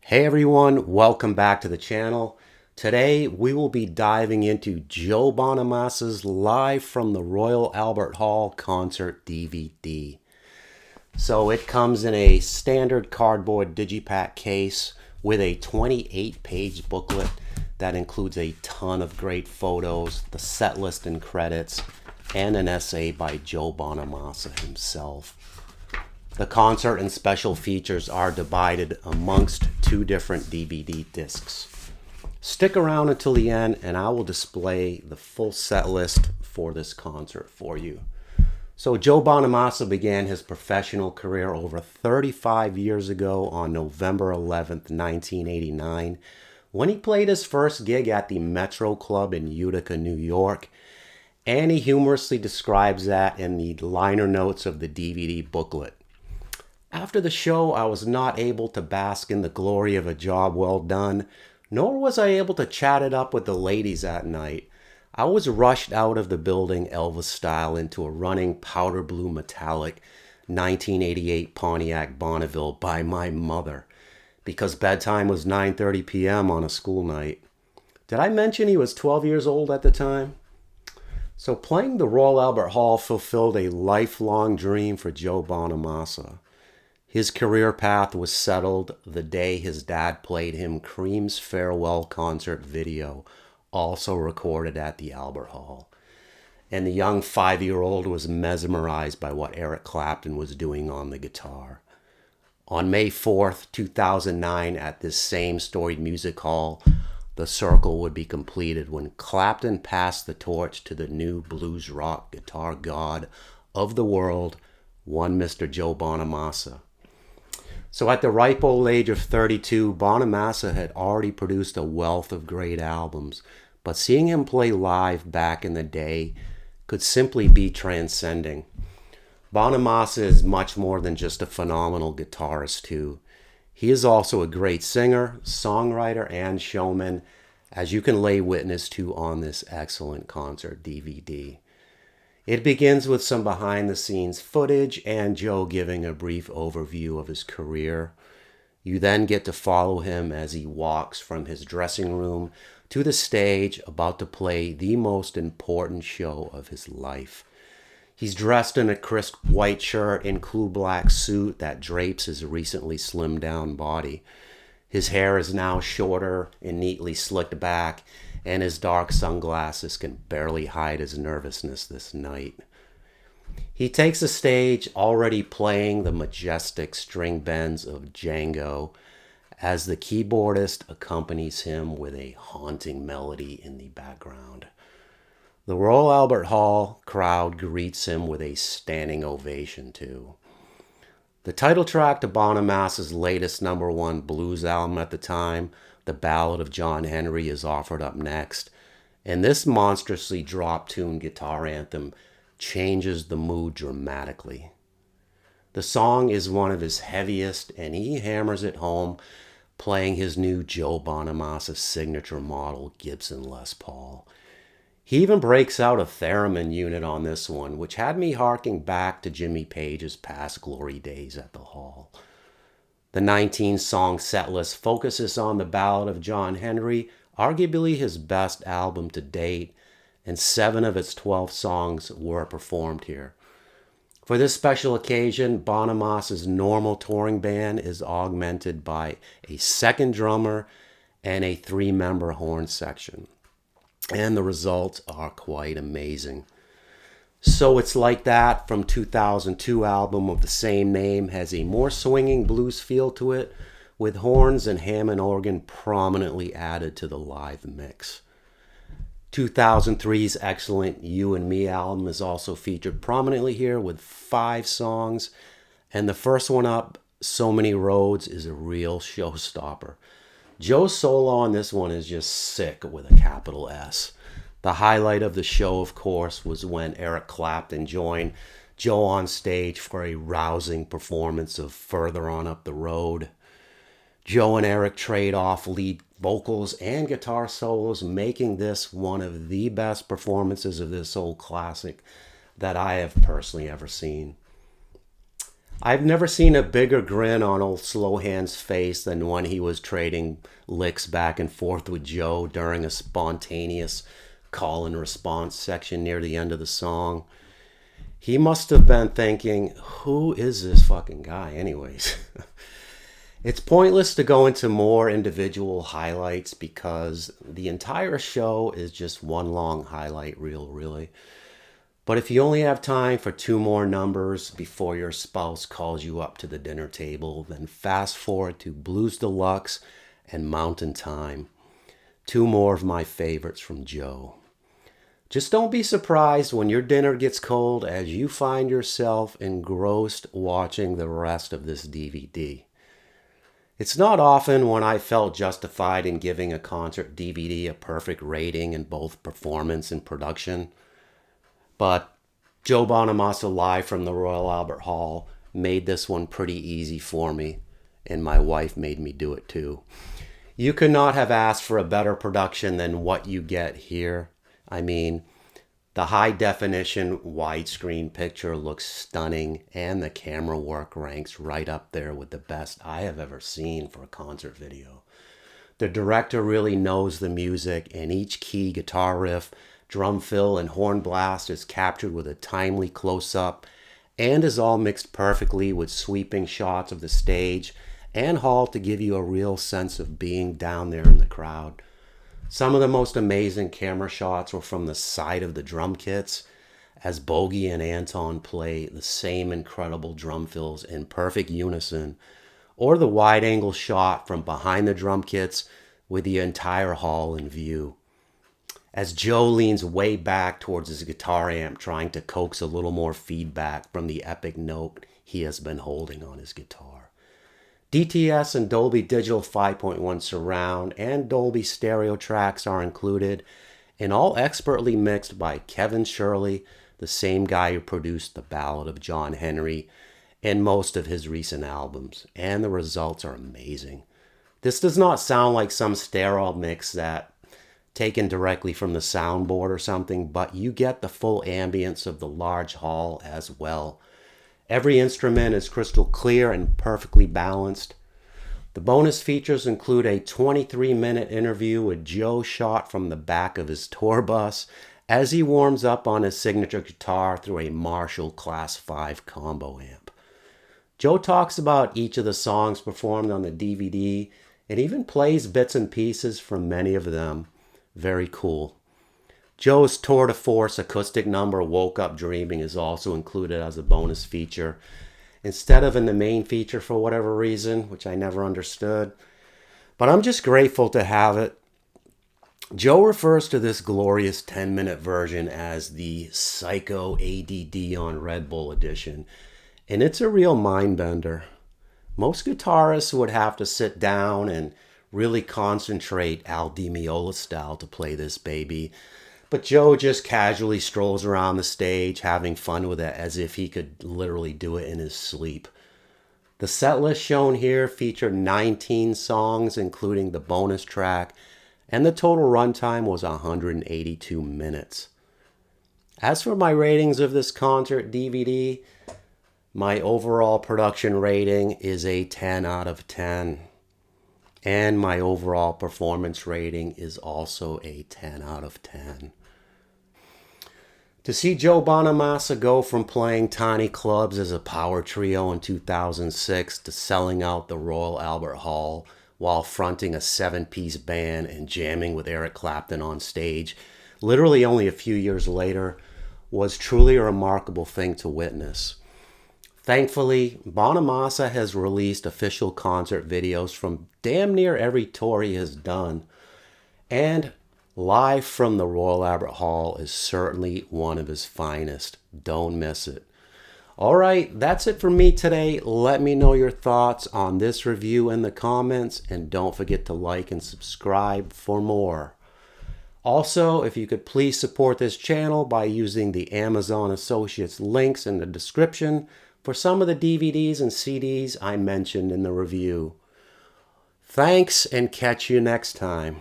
Hey everyone, welcome back to the channel. Today we will be diving into Joe Bonamassa's Live from the Royal Albert Hall concert DVD. So it comes in a standard cardboard digipack case with a 28-page booklet that includes a ton of great photos, the set list and credits, and an essay by Joe Bonamassa himself. The concert and special features are divided amongst two different DVD discs. Stick around until the end and I will display the full set list for this concert for you. So Joe Bonamassa began his professional career over 35 years ago on November 11th, 1989, when he played his first gig at the Metro Club in Utica, New York, and he humorously describes that in the liner notes of the DVD booklet. After the show, I was not able to bask in the glory of a job well done, nor was I able to chat it up with the ladies that night. I was rushed out of the building Elvis style into a running powder blue metallic 1988 Pontiac Bonneville by my mother, because bedtime was 9:30 p.m. on a school night. Did I mention he was 12 years old at the time? So playing the Royal Albert Hall fulfilled a lifelong dream for Joe Bonamassa. His career path was settled the day his dad played him Cream's farewell concert video, also recorded at the Albert Hall. And the young 5-year-old was mesmerized by what Eric Clapton was doing on the guitar. On May 4th, 2009, at this same storied music hall, the circle would be completed when Clapton passed the torch to the new blues rock guitar god of the world, one Mr. Joe Bonamassa. So at the ripe old age of 32, Bonamassa had already produced a wealth of great albums, but seeing him play live back in the day could simply be transcending. Bonamassa is much more than just a phenomenal guitarist too. He is also a great singer, songwriter, and showman, as you can lay witness to on this excellent concert DVD. It begins with some behind-the-scenes footage and Joe giving a brief overview of his career. You then get to follow him as he walks from his dressing room to the stage about to play the most important show of his life. He's dressed in a crisp white shirt and cool black suit that drapes his recently slimmed down body. His hair is now shorter and neatly slicked back, and his dark sunglasses can barely hide his nervousness this night. He takes the stage already playing the majestic string bends of Django as the keyboardist accompanies him with a haunting melody in the background. The Royal Albert Hall crowd greets him with a standing ovation too. The title track to Bonamassa's latest #1 blues album at the time, The Ballad of John Henry, is offered up next, and this monstrously drop-tuned guitar anthem changes the mood dramatically. The song is one of his heaviest, and he hammers it home, playing his new Joe Bonamassa signature model Gibson Les Paul. He even breaks out a theremin unit on this one, which had me harking back to Jimmy Page's past glory days at the Hall. The 19-song setlist focuses on the Ballad of John Henry, arguably his best album to date, and 7 of its 12 songs were performed here. For this special occasion, Bonamassa's normal touring band is augmented by a second drummer and a 3-member horn section. And the results are quite amazing. So It's Like That from 2002 album of the same name has a more swinging blues feel to it, with horns and Hammond organ prominently added to the live mix. 2003's excellent You and Me album is also featured prominently here with 5 songs, and the first one up, So Many Roads, is a real showstopper. Joe's solo on this one is just sick with a capital S. The highlight of the show, of course, was when Eric Clapton joined Joe on stage for a rousing performance of Further On Up the Road. Joe and Eric trade off lead vocals and guitar solos, making this one of the best performances of this old classic that I have personally ever seen. I've never seen a bigger grin on old Slowhand's face than when he was trading licks back and forth with Joe during a spontaneous call and response section near the end of the song. He must have been thinking, who is this fucking guy anyways? It's pointless to go into more individual highlights because the entire show is just one long highlight reel, really. But if you only have time for two more numbers before your spouse calls you up to the dinner table, then fast forward to Blues Deluxe and Mountain Time. Two more of my favorites from Joe. Just don't be surprised when your dinner gets cold as you find yourself engrossed watching the rest of this DVD. It's not often when I felt justified in giving a concert DVD a perfect rating in both performance and production. But Joe Bonamassa live from the Royal Albert Hall made this one pretty easy for me, and my wife made me do it too. You could not have asked for a better production than what you get here. I mean, the high definition widescreen picture looks stunning, and the camera work ranks right up there with the best I have ever seen for a concert video. The director really knows the music, and each key guitar riff, drum fill, and horn blast is captured with a timely close-up and is all mixed perfectly with sweeping shots of the stage and hall to give you a real sense of being down there in the crowd. Some of the most amazing camera shots were from the side of the drum kits as Bogey and Anton play the same incredible drum fills in perfect unison, or the wide-angle shot from behind the drum kits with the entire hall in view. As Joe leans way back towards his guitar amp trying to coax a little more feedback from the epic note he has been holding on his guitar. DTS and Dolby Digital 5.1 surround and Dolby stereo tracks are included, and all expertly mixed by Kevin Shirley, the same guy who produced the Ballad of John Henry and most of his recent albums, and the results are amazing. This does not sound like some sterile mix that taken directly from the soundboard or something, but you get the full ambience of the large hall as well. Every instrument is crystal clear and perfectly balanced. The bonus features include a 23-minute interview with Joe shot from the back of his tour bus as he warms up on his signature guitar through a Marshall Class 5 combo amp. Joe talks about each of the songs performed on the DVD and even plays bits and pieces from many of them. Very cool. Joe's tour de force acoustic number Woke Up Dreaming is also included as a bonus feature instead of in the main feature for whatever reason, which I never understood. But I'm just grateful to have it. Joe refers to this glorious 10-minute version as the Psycho ADD on Red Bull edition, and it's a real mind bender. Most guitarists would have to sit down and really concentrate Al Di Meola style to play this baby. But Joe just casually strolls around the stage having fun with it as if he could literally do it in his sleep. The set list shown here featured 19 songs including the bonus track, and the total runtime was 182 minutes. As for my ratings of this concert DVD, my overall production rating is a 10 out of 10. And my overall performance rating is also a 10 out of 10. To see Joe Bonamassa go from playing tiny clubs as a power trio in 2006 to selling out the Royal Albert Hall while fronting a 7-piece band and jamming with Eric Clapton on stage, literally only a few years later, was truly a remarkable thing to witness. Thankfully, Bonamassa has released official concert videos from damn near every tour he has done, and live from the Royal Albert Hall is certainly one of his finest. Don't miss it. Alright, that's it for me today. Let me know your thoughts on this review in the comments, and don't forget to like and subscribe for more. Also, if you could please support this channel by using the Amazon Associates links in the description for some of the DVDs and CDs I mentioned in the review. Thanks, and catch you next time.